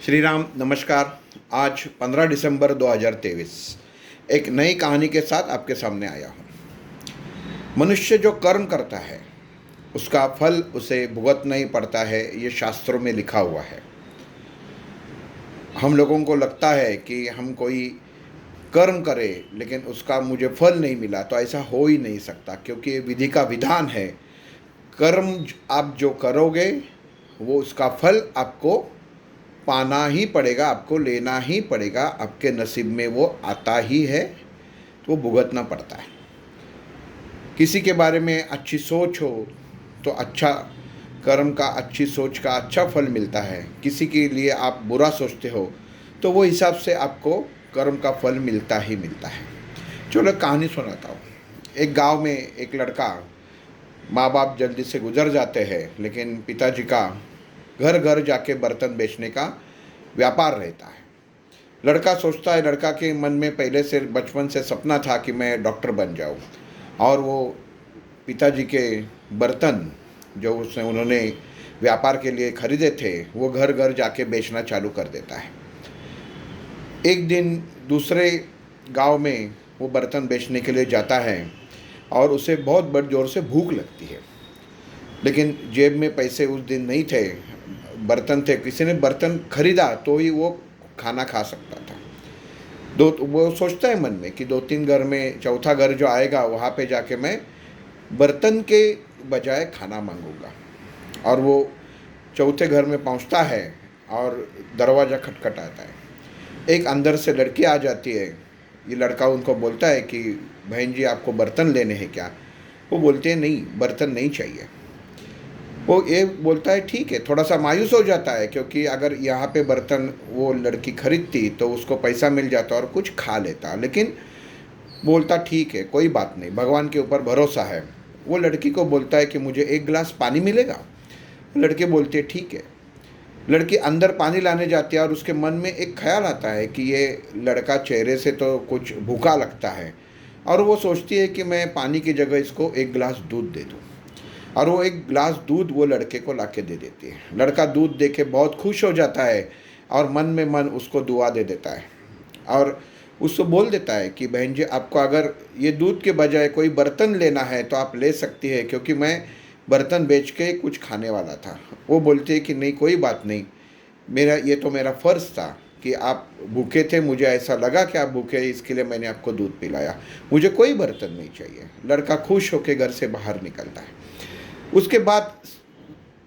श्री राम नमस्कार। आज 15 दिसंबर 2023 एक नई कहानी के साथ आपके सामने आया हूँ। मनुष्य जो कर्म करता है उसका फल उसे भुगतना ही पड़ता है, ये शास्त्रों में लिखा हुआ है। हम लोगों को लगता है कि हम कोई कर्म करें लेकिन उसका मुझे फल नहीं मिला, तो ऐसा हो ही नहीं सकता, क्योंकि ये विधि का विधान है। कर्म आप जो करोगे वो उसका फल आपको पाना ही पड़ेगा, आपको लेना ही पड़ेगा, आपके नसीब में वो आता ही है, तो वो भुगतना पड़ता है। किसी के बारे में अच्छी सोच हो तो अच्छा कर्म का, अच्छी सोच का अच्छा फल मिलता है। किसी के लिए आप बुरा सोचते हो तो वो हिसाब से आपको कर्म का फल मिलता ही मिलता है। चलो कहानी सुनाता हूँ। एक गांव में एक लड़का, माँ बाप जल्दी से गुजर जाते हैं, लेकिन पिताजी का घर घर जाके बर्तन बेचने का व्यापार रहता है। लड़का सोचता है, लड़का के मन में पहले से बचपन से सपना था कि मैं डॉक्टर बन जाऊं, और वो पिताजी के बर्तन जो उसने उन्होंने व्यापार के लिए खरीदे थे वो घर घर जाके बेचना चालू कर देता है। एक दिन दूसरे गांव में वो बर्तन बेचने के लिए जाता है और उसे बहुत बड़ जोर से भूख लगती है, लेकिन जेब में पैसे उस दिन नहीं थे। बर्तन थे, किसी ने बर्तन खरीदा तो ही वो खाना खा सकता था। वो सोचता है मन में कि दो तीन घर में चौथा घर जो आएगा वहाँ पे जाके मैं बर्तन के बजाय खाना मांगूंगा। और वो चौथे घर में पहुँचता है और दरवाज़ा खटखटाता है। एक अंदर से लड़की आ जाती है। ये लड़का उनको बोलता है कि बहन जी आपको बर्तन लेने हैं क्या? वो बोलते हैं नहीं, बर्तन नहीं चाहिए। वो ये बोलता है ठीक है। थोड़ा सा मायूस हो जाता है, क्योंकि अगर यहाँ पे बर्तन वो लड़की खरीदती तो उसको पैसा मिल जाता और कुछ खा लेता, लेकिन बोलता ठीक है, कोई बात नहीं, भगवान के ऊपर भरोसा है। वो लड़की को बोलता है कि मुझे एक गिलास पानी मिलेगा? लड़के बोलते हैं ठीक है। लड़की अंदर पानी लाने जाती है और उसके मन में एक ख्याल आता है कि ये लड़का चेहरे से तो कुछ भूखा लगता है, और वो सोचती है कि मैं पानी की जगह इसको एक गिलास दूध दे दूँ। और वो एक गिलास दूध वो लड़के को लाके दे देती है। लड़का दूध देके बहुत खुश हो जाता है और मन में मन उसको दुआ दे देता है, और उसको बोल देता है कि बहन जी आपको अगर ये दूध के बजाय कोई बर्तन लेना है तो आप ले सकती है, क्योंकि मैं बर्तन बेच के कुछ खाने वाला था। वो बोलती है कि नहीं, कोई बात नहीं, ये तो मेरा फ़र्ज़ था कि आप भूखे थे, मुझे ऐसा लगा कि आप भूखे हैं, इसके लिए मैंने आपको दूध पिलाया, मुझे कोई बर्तन नहीं चाहिए। लड़का खुश होकर घर से बाहर निकलता है। उसके बाद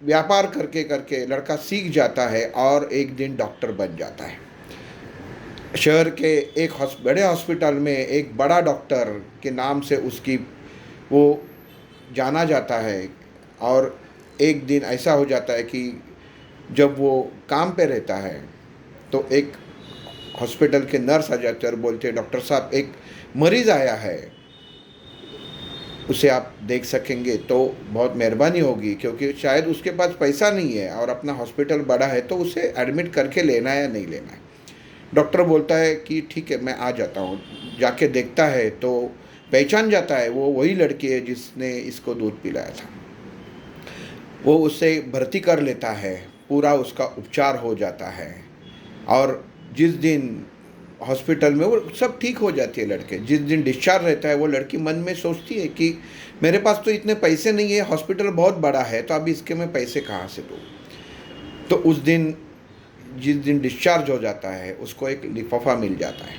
व्यापार करके करके लड़का सीख जाता है और एक दिन डॉक्टर बन जाता है। शहर के एक बड़े हॉस्पिटल में एक बड़ा डॉक्टर के नाम से उसकी वो जाना जाता है। और एक दिन ऐसा हो जाता है कि जब वो काम पे रहता है तो एक हॉस्पिटल के नर्स आ जाते हैं और बोलते हैं डॉक्टर साहब एक मरीज़ आया है, उसे आप देख सकेंगे तो बहुत मेहरबानी होगी, क्योंकि शायद उसके पास पैसा नहीं है और अपना हॉस्पिटल बड़ा है, तो उसे एडमिट करके लेना है या नहीं लेना है। डॉक्टर बोलता है कि ठीक है मैं आ जाता हूँ। जाके देखता है तो पहचान जाता है वो वही लड़की है जिसने इसको दूध पिलाया था। वो उसे भर्ती कर लेता है, पूरा उसका उपचार हो जाता है, और जिस दिन हॉस्पिटल में वो सब ठीक हो जाती है लड़के, जिस दिन डिस्चार्ज रहता है वो लड़की मन में सोचती है कि मेरे पास तो इतने पैसे नहीं है, हॉस्पिटल बहुत बड़ा है, तो अभी इसके मैं पैसे कहाँ से दूँ? तो उस दिन जिस दिन डिस्चार्ज हो जाता है उसको एक लिफाफा मिल जाता है,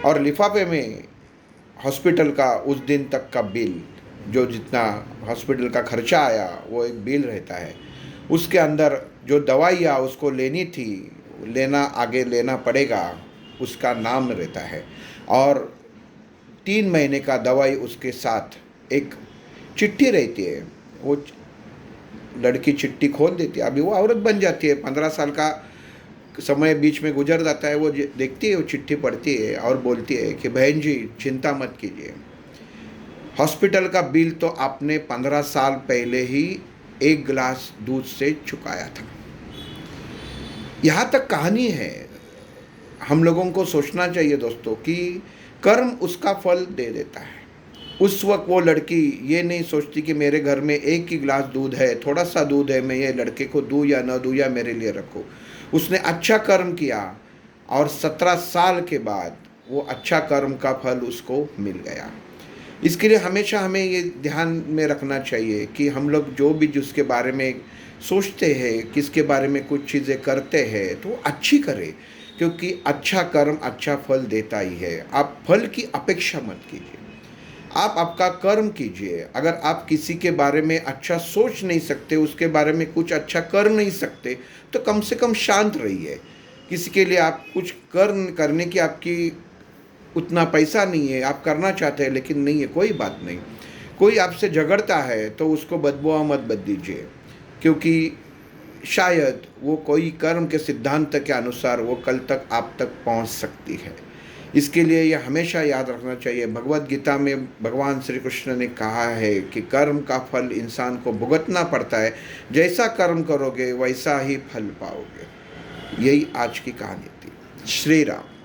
और लिफाफे में हॉस्पिटल का उस दिन तक का बिल, जो जितना हॉस्पिटल का खर्चा आया वो एक बिल रहता है। उसके अंदर जो दवाइयाँ उसको लेनी थी, आगे लेना पड़ेगा, उसका नाम रहता है। और 3 महीने का दवाई उसके साथ एक चिट्ठी रहती है। वो लड़की चिट्ठी खोल देती है, अभी वो औरत बन जाती है, 15 साल का समय बीच में गुजर जाता है। वो देखती है, वो चिट्ठी पढ़ती है और बोलती है कि बहन जी चिंता मत कीजिए, हॉस्पिटल का बिल तो आपने 15 साल पहले ही एक गिलास दूध से चुकाया था। यहाँ तक कहानी है। हम लोगों को सोचना चाहिए दोस्तों कि कर्म उसका फल दे देता है। उस वक्त वो लड़की ये नहीं सोचती कि मेरे घर में एक ही गिलास दूध है, थोड़ा सा दूध है, मैं ये लड़के को दूँ या न दूँ या मेरे लिए रखूँ। उसने अच्छा कर्म किया और 17 साल के बाद वो अच्छा कर्म का फल उसको मिल गया। इसके लिए हमेशा हमें ये ध्यान में रखना चाहिए कि हम लोग जो भी जिसके बारे में सोचते हैं, किसके बारे में कुछ चीज़ें करते हैं, तो अच्छी करें, क्योंकि अच्छा कर्म अच्छा फल देता ही है। आप फल की अपेक्षा मत कीजिए, आप आपका कर्म कीजिए। अगर आप किसी के बारे में अच्छा सोच नहीं सकते, उसके बारे में कुछ अच्छा कर नहीं सकते, तो कम से कम शांत रहिए। किसी के लिए आप कुछ करने की आपकी उतना पैसा नहीं है, आप करना चाहते हैं लेकिन नहीं है, कोई बात नहीं। कोई आपसे झगड़ता है तो उसको बददुआ मत दीजिए, क्योंकि शायद वो कोई कर्म के सिद्धांत के अनुसार वो कल तक आप तक पहुंच सकती है। इसके लिए यह हमेशा याद रखना चाहिए। भगवत गीता में भगवान श्री कृष्ण ने कहा है कि कर्म का फल इंसान को भुगतना पड़ता है, जैसा कर्म करोगे वैसा ही फल पाओगे। यही आज की कहानी थी। श्री राम।